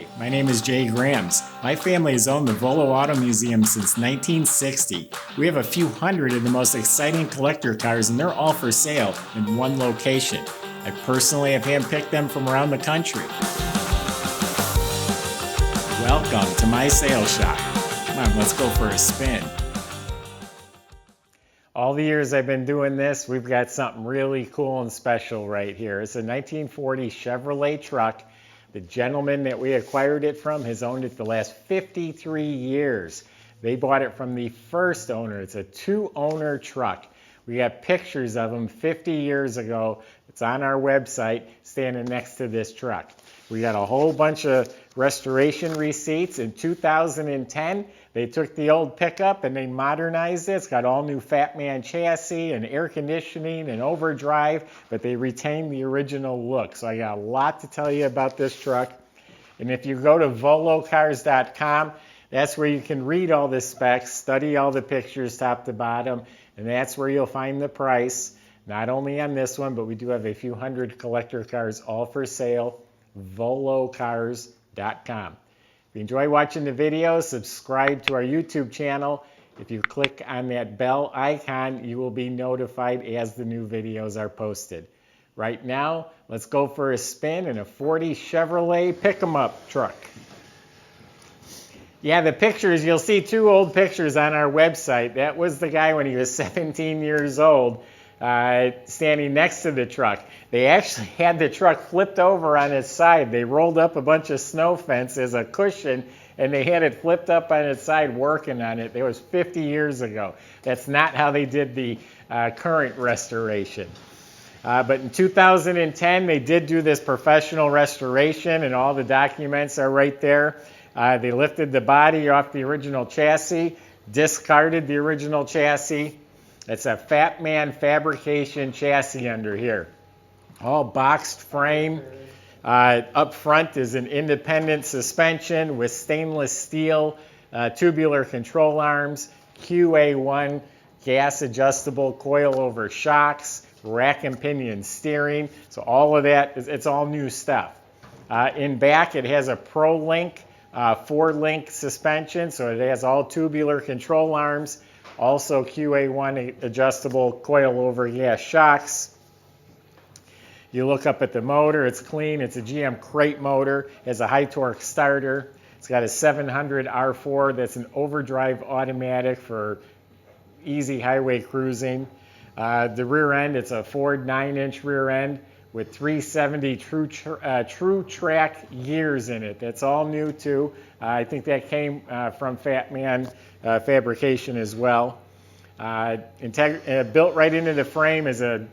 Hi, my name is Jay Grams. My family has owned the Volo Auto Museum since 1960. We have a few hundred of the most exciting collector cars, and they're all for sale in one location. I personally have handpicked them from around the country. Welcome to my sales shop. Come on, let's go for a spin. All the years I've been doing this, we've got something really cool and special right here. It's a 1940 Chevrolet truck. The gentleman that we acquired it from has owned it the last 53 years. They bought it from the first owner. It's a two-owner truck. We got pictures of them 50 years ago. It's on our website, standing next to this truck. We got a whole bunch of restoration receipts. In 2010, they took the old pickup and they modernized it. It's got all new Fatman chassis and air conditioning and overdrive, but they retained the original look. So I got a lot to tell you about this truck. And if you go to volocars.com, that's where you can read all the specs, study all the pictures top to bottom, and that's where you'll find the price. Not only on this one, but we do have a few hundred collector cars all for sale. volocars.com. If you enjoy watching the videos, subscribe to our YouTube channel. If you click on that bell icon, you will be notified as the new videos are posted. Right now, let's go for a spin in a 40 Chevrolet pick-em-up truck. Yeah, the pictures, you'll see two old pictures on our website. That was the guy when he was 17 years old. Standing next to the truck. They actually had the truck flipped over on its side. They rolled up a bunch of snow fence as a cushion, and they had it flipped up on its side working on it. That was 50 years ago. That's not how they did the current restoration. But in 2010, they did do this professional restoration, and all the documents are right there. They lifted the body off the original chassis, discarded the original chassis. It's a Fatman fabrication chassis under here. All boxed frame. Up front is an independent suspension with stainless steel tubular control arms, QA1 gas adjustable coilover shocks, rack and pinion steering. So all of that, it's all new stuff. In back it has a ProLink 4-link suspension, so it has all tubular control arms. Also QA1 adjustable coilover gas shocks. You look up at the motor, it's clean. It's a GM crate motor. It has a high torque starter. It's got a 700 R4 that's an overdrive automatic for easy highway cruising. The rear end, it's a Ford 9-inch rear end with 370 true track gears in it. That's all new too. I think that came from Fatman fabrication as well. Built right into the frame is a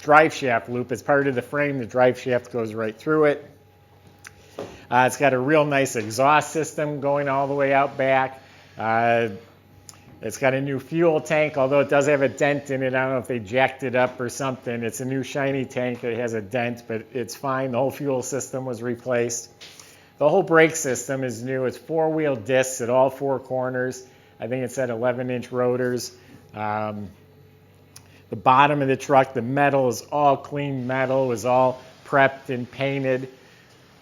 drive shaft loop. It's part of the frame. The drive shaft goes right through it. It's got a real nice exhaust system going all the way out back. It's got a new fuel tank, although it does have a dent in it. I don't know if they jacked it up or something. It's a new shiny tank that has a dent, but it's fine. The whole fuel system was replaced. The whole brake system is new. It's 4-wheel discs at all 4 corners. I think it's at 11-inch rotors. The bottom of the truck, the metal is all clean metal, is all prepped and painted.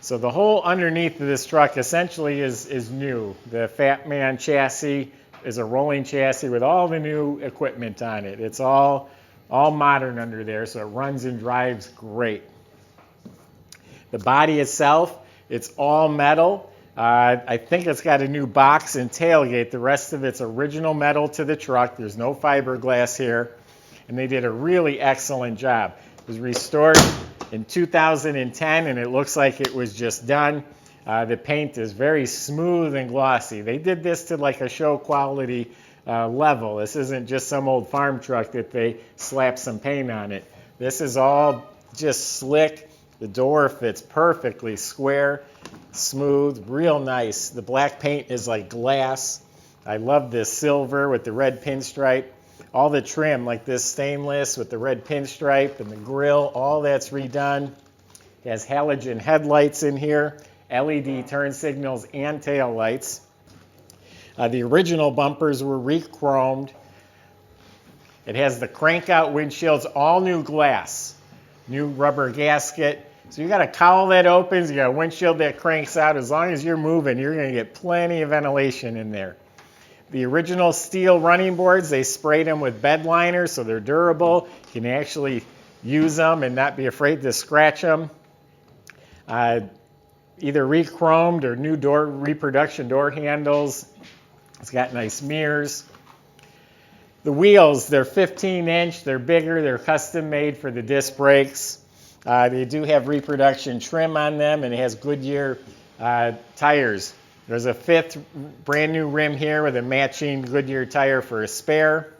So the whole underneath of this truck essentially is new. The Fatman chassis is a rolling chassis with all the new equipment on it. It's all modern under there, so it runs and drives great. The body itself, it's all metal. I think it's got a new box and tailgate. The rest of it's original metal to the truck. There's no fiberglass here. And they did a really excellent job. It was restored in 2010, and it looks like it was just done. The paint is very smooth and glossy. They did this to like a show quality level. This isn't just some old farm truck that they slapped some paint on it. This is all just slick. The door fits perfectly square, smooth, real nice. The black paint is like glass. I love this silver with the red pinstripe. All the trim, like this stainless with the red pinstripe and the grill, all that's redone. It has halogen headlights in here, LED turn signals and tail lights. The original bumpers were rechromed. It has the crank out windshields, all new glass, new rubber gasket, So you got a cowl that opens, you got a windshield that cranks out. As long as you're moving, you're going to get plenty of ventilation in there. The original steel running boards, they sprayed them with bed liners, so they're durable. You can actually use them and not be afraid to scratch them. Either rechromed or new door reproduction door handles. It's got nice mirrors. The wheels, they're 15-inch, they're bigger, they're custom made for the disc brakes. They do have reproduction trim on them, and it has Goodyear tires. There's a 5th brand new rim here with a matching Goodyear tire for a spare.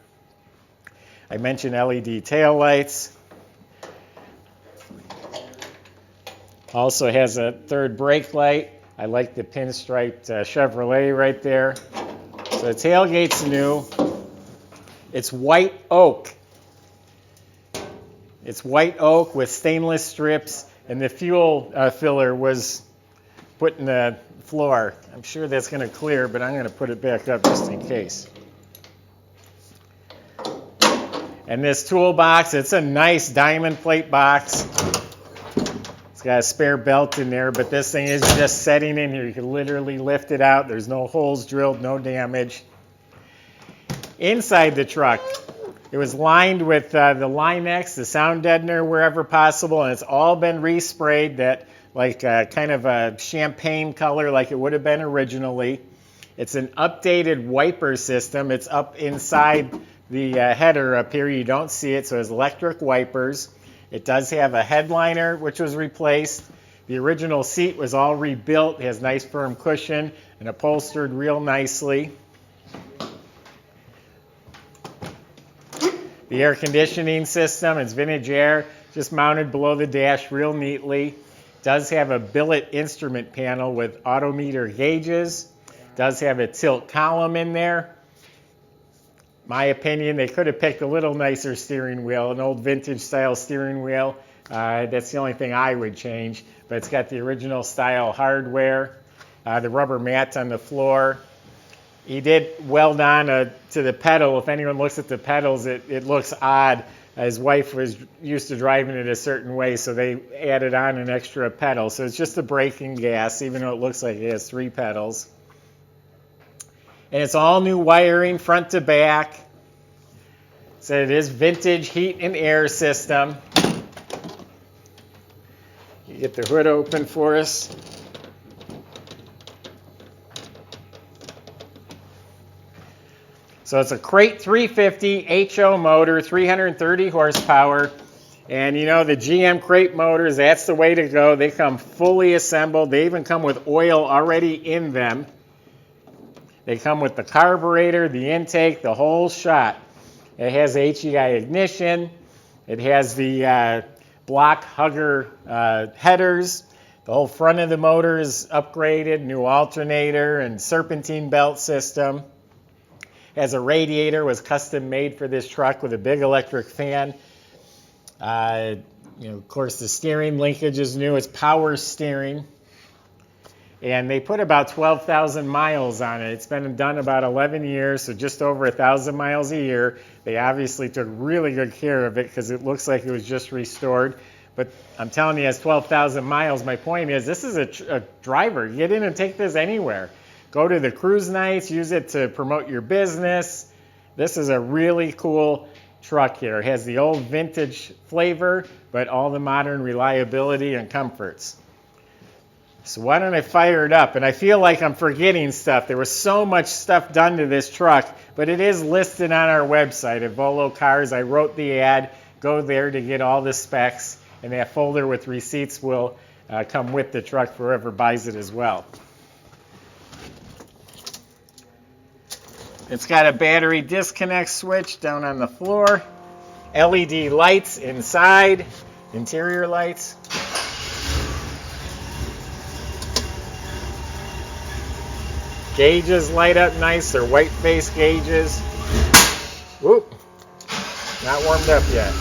I mentioned LED taillights. Also has a 3rd brake light. I like the pinstriped Chevrolet right there. So the tailgate's new. It's white oak. It's white oak with stainless strips, and the fuel filler was put in the floor. I'm sure that's going to clear, but I'm going to put it back up just in case. And this toolbox, it's a nice diamond plate box. It's got a spare belt in there, but this thing is just setting in here. You can literally lift it out. There's no holes drilled, no damage. Inside the truck, it was lined with the Line-X, the sound deadener wherever possible, and it's all been resprayed that like kind of a champagne color like it would have been originally. It's an updated wiper system. It's up inside the header up here. You don't see it, so it has electric wipers. It does have a headliner, which was replaced. The original seat was all rebuilt. It has nice firm cushion and upholstered real nicely. The air conditioning system, it's vintage air, just mounted below the dash real neatly. It does have a billet instrument panel with autometer gauges. It does have a tilt column in there. My opinion, they could have picked a little nicer steering wheel, an old vintage style steering wheel. That's the only thing I would change. But it's got the original style hardware, the rubber mats on the floor. He did weld on to the pedal. If anyone looks at the pedals, it looks odd. His wife was used to driving it a certain way, so they added on an extra pedal. So it's just a braking gas, even though it looks like it has 3 pedals. And it's all new wiring, front to back. So it is vintage heat and air system. You get the hood open for us. So it's a Crate 350 HO motor, 330 horsepower. And you know, the GM Crate motors, that's the way to go. They come fully assembled. They even come with oil already in them. They come with the carburetor, the intake, the whole shot. It has HEI ignition. It has the block hugger headers. The whole front of the motor is upgraded, new alternator and serpentine belt system. Has a radiator, was custom made for this truck with a big electric fan. Of course, the steering linkage is new. It's power steering. And they put about 12,000 miles on it. It's been done about 11 years, so just over 1,000 miles a year. They obviously took really good care of it because it looks like it was just restored. But I'm telling you, it has 12,000 miles. My point is, this is a driver. Get in and take this anywhere. Go to the cruise nights, use it to promote your business. This is a really cool truck here. It has the old vintage flavor, but all the modern reliability and comforts. So why don't I fire it up? And I feel like I'm forgetting stuff. There was so much stuff done to this truck, but it is listed on our website at Volo Cars. I wrote the ad. Go there to get all the specs, and that folder with receipts will come with the truck for whoever buys it as well. It's got a battery disconnect switch down on the floor, LED lights inside, interior lights. Gauges light up nice, they're white face gauges. Whoop, not warmed up yet.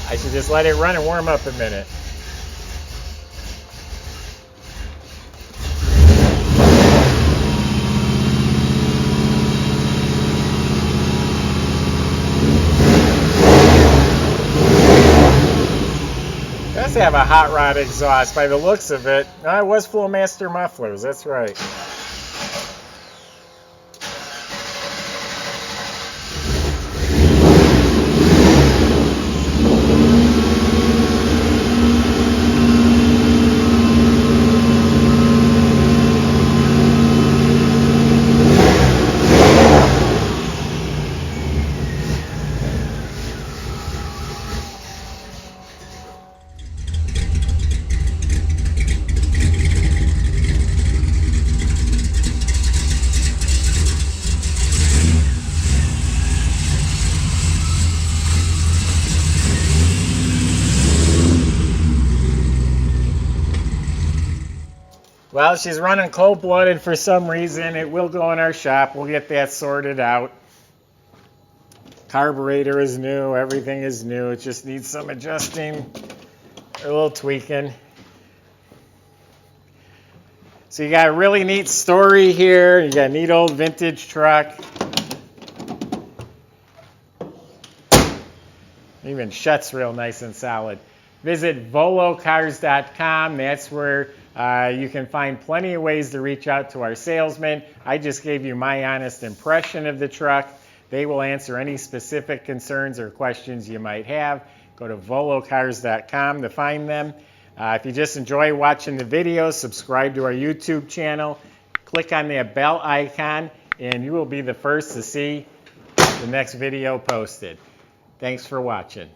I should just let it run and warm up a minute. does have a hot rod exhaust by the looks of it. Oh, it was Flowmaster mufflers, that's right. Well, she's running cold-blooded for some reason. It will go in our shop. We'll get that sorted out. Carburetor is new. Everything is new. It just needs some adjusting, a little tweaking. So you got a really neat story here. You got a neat old vintage truck. Even shuts real nice and solid. Visit volocars.com. That's where you can find plenty of ways to reach out to our salesmen. I just gave you my honest impression of the truck. They will answer any specific concerns or questions you might have. Go to volocars.com to find them. If you just enjoy watching the videos, subscribe to our YouTube channel. Click on that bell icon and you will be the first to see the next video posted. Thanks for watching.